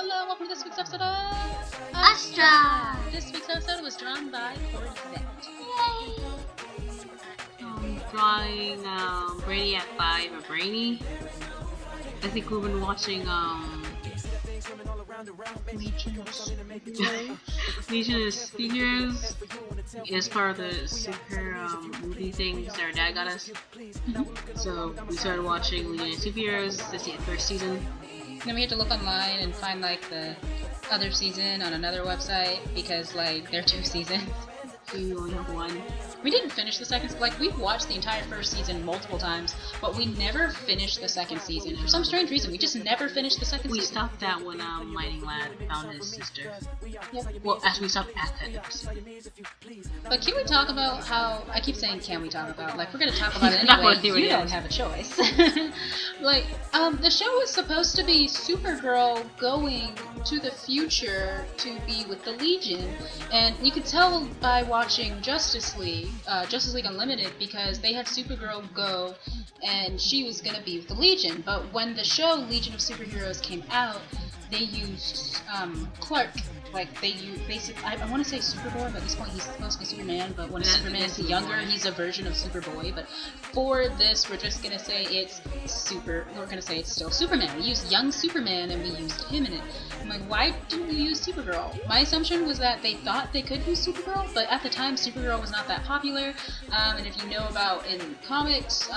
Hello, welcome to this week's episode of Astra! This week's episode was drawn by Corzet. Yay! Drawing Brainiac5 or Brainy. I think we've been watching Legion of Superheroes as part of the super movie things that our dad got us. So we started watching Legion of Superheroes. This is the first season. Then we had to look online and find like the other season on another website because like there are 2 seasons. So we only have 1. We didn't finish the second. Like we've watched the entire first season multiple times, but we never finished the second season for some strange reason. We just never finished the second We season. stopped that when Mining Lad found his sister. Yep. Well, after we stopped at that episode. But can we talk about how I keep saying can we talk about? Like we're gonna talk about it Not anyway. what theory You don't is. have a choice. Like the show was supposed to be Supergirl going to the future to be with the Legion, and you could tell by watching Justice League Unlimited, because they had Supergirl go and she was gonna be with the Legion. But when the show Legion of Superheroes came out, they used Clark. Like they use basically, I want to say Superboy, but at this point he's supposed to be Superman. But when Superman's younger, he's a version of Superboy. But for this, we're just gonna say it's We're gonna say it's still Superman. We used young Superman and we used him in it. I'm like, why didn't we use Supergirl? My assumption was that they thought they could use Supergirl, but at the time Supergirl was not that popular. And if you know about in comics,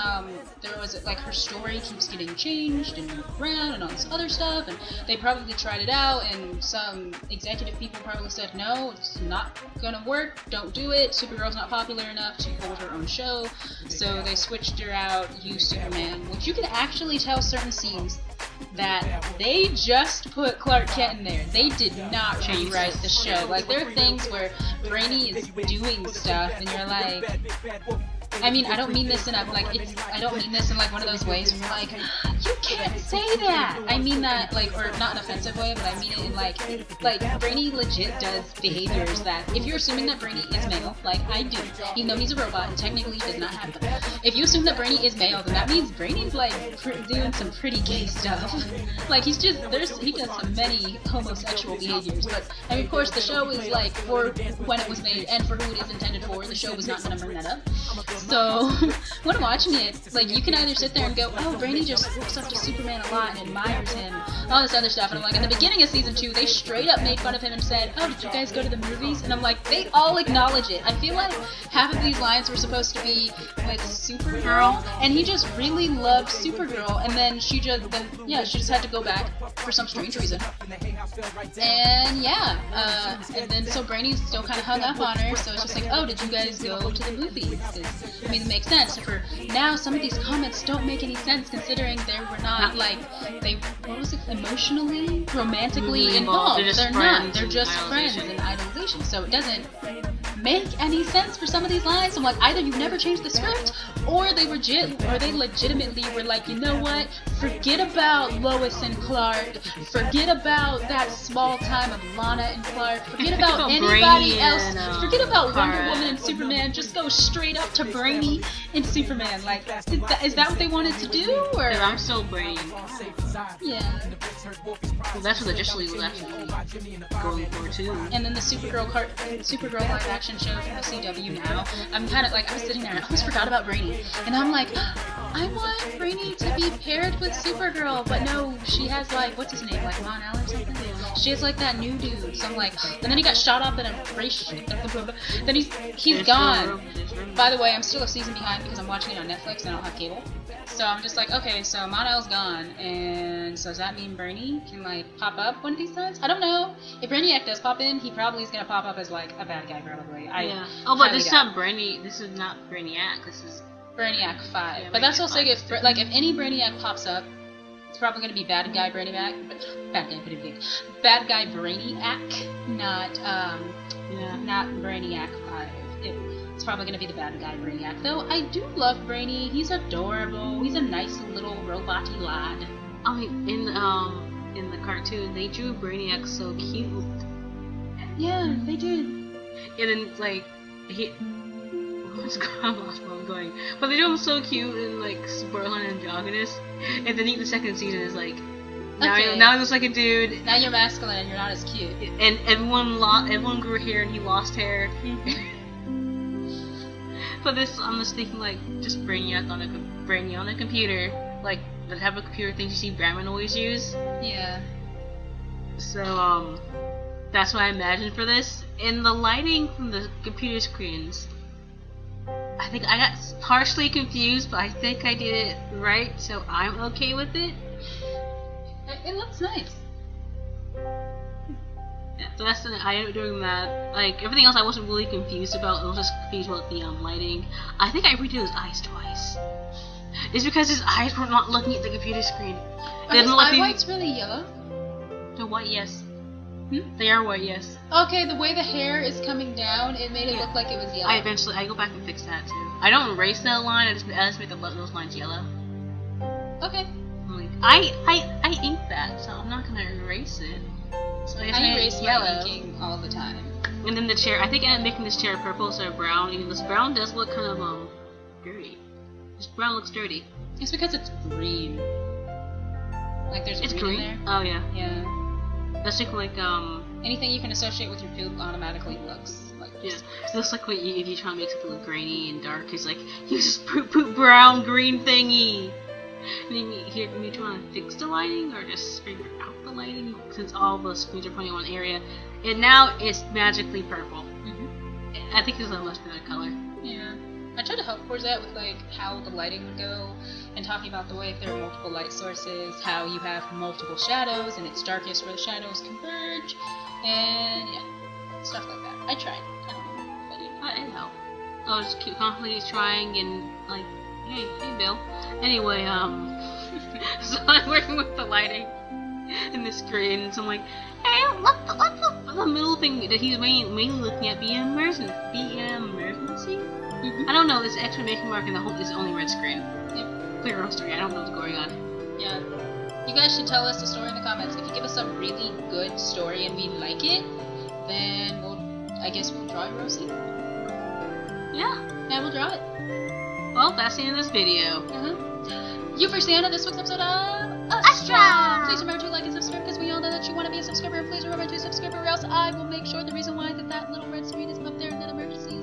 there was like her story keeps getting changed and moved around and all this other stuff, and they probably tried it out, and some executive people probably said, no, it's not gonna work, don't do it, Supergirl's not popular enough to hold her own show, so they switched her out, used Superman, which you can actually tell certain scenes that they just put Clark Kent in there. They did not rewrite the show. Like, there are things where Brainy is doing stuff, and you're like, I mean, I don't mean this in a, like, I don't mean this in, like, one of those ways where you're like, you can't say that! I mean that, like, or not an offensive way, but I mean it in, like, Brainy legit does behaviors that, if you're assuming that Brainy is male, like I do, even though he's a robot and technically does not have them, if you assume that Brainy is male, then that means Brainy's, like, doing some pretty gay stuff. Like, he does some many homosexual behaviors, but, I mean, of course, the show is, like, for when it was made, and for who it is intended for, the show was not gonna bring that up. So, when I'm watching it, like, you can either sit there and go, oh, Brainy just looks up to Superman a lot and admires him, all this other stuff, and I'm like, in the beginning of season 2, they straight up made fun of him and said, oh, did you guys go to the movies? And I'm like, they all acknowledge it. I feel like half of these lines were supposed to be with Supergirl, and he just really loved Supergirl, and then she just had to go back for some strange reason. And yeah, and then so Brainy's still kind of hung up on her, so it's just like, oh, did you guys go to the movies? I mean, it makes sense. For now, some of these comments don't make any sense considering they were not, like, emotionally, romantically involved. They're not. They're just friends and idolization. So it doesn't make any sense for some of these lines. I'm like, either you've never changed the script, or they legitimately were like, you know what? Forget about Lois and Clark. Forget about that small time of Lana and Clark. Forget about anybody else. Forget about Wonder Woman and Superman. Just go straight up to Brainy and Superman. Like, is that what they wanted to do? Or I'm still Brainy. yeah. Well, that's what additionally was actually going for too. And then the Supergirl live action show from the CW now. I'm kind of like, I was sitting there and I almost forgot about Brainy. And I'm like, I want Brainy to be paired with Supergirl, but no, she has like, what's his name, like Mon-El or something? She has like that new dude. So I'm like, and then he got shot up in a race. Then he's gone. By the way, I'm still a season behind because I'm watching it on Netflix and I don't have cable. So I'm just like, okay, so Mon-El's gone, and so does that mean Brainy can, like, pop up one of these times? I don't know. If Brainiac does pop in, he probably is gonna pop up as, like, a bad guy, probably. Yeah. Oh, but this is not Brainy. This is not Brainiac. This is Brainiac5. Yeah, but that's Brainiac also, 5. if any Brainiac pops up, it's probably gonna be bad guy Brainiac, bad guy Brainiac, not Brainiac5. It's probably gonna be the bad guy Brainiac. Though I do love Brainy. He's adorable. He's a nice little robot-y lad. I mean, in the cartoon, they drew Brainiac so cute. Yeah, they did. And then like I lost where I'm going. But they do him so cute and like super androgynous. And then the second season is like Okay. Now he looks like a dude. Now you're masculine and you're not as cute. And everyone grew hair and he lost hair. For this, I'm just thinking like just Brainiac on a computer, like the type of computer things you see Batman always use. Yeah. So that's what I imagined for this. And the lighting from the computer screens, I think I got partially confused, but I think I did it right, so I'm okay with it. It looks nice. Yeah, so that's I ended up doing that. Like everything else, I wasn't really confused about. I was just confused about the lighting. I think I redid his eyes twice. It's because his eyes were not looking at the computer screen. Are his eye whites really yellow? They're white, yes. They are white, yes. Okay, the way the hair is coming down, it made it look like it was yellow. I go back and fix that too. I don't erase that line. I just make those lines yellow. Okay. I inked that, so I'm not gonna erase it. So I erase my inking all the time. And then the chair, I think I ended up making this chair purple instead of brown, even this brown does look kind of dirty. This brown looks dirty. It's because it's green. Like there's green in there. Oh yeah. Yeah. That's like anything you can associate with your poop automatically looks like this. Yeah. It looks like if you try to make something look grainy and dark, it's like use this poop brown green thingy. And then you trying to fix the lighting or just figure out the lighting, since all the screens are pointing in one area. And now it's magically purple. I think it's a much better color. Yeah. I tried to help Corzet with like how the lighting would go, and talking about the way if there are multiple light sources, how you have multiple shadows and it's darkest where the shadows converge, and yeah, stuff like that. I tried. I don't know, but yeah. It helped. I was just keep constantly trying and like, hey Bill. Anyway, so I'm working with the lighting in the screen, so I'm like, hey, let the middle thing that he's mainly looking at be an emergency? I don't know, this exclamation mark in the whole is only red screen. Yep. Clear our story, I don't know what's going on. Yeah. You guys should tell us the story in the comments. If you give us a really good story and we like it, then I guess we'll draw Rosie. Yeah. Yeah, we'll draw it. Well, that's the end of this video. You for Santa, this week's episode of Astra! Please remember to like and subscribe because we all know that you want to be a subscriber. And please remember to subscribe or else I will make sure the reason why that little red screen is up there in that emergency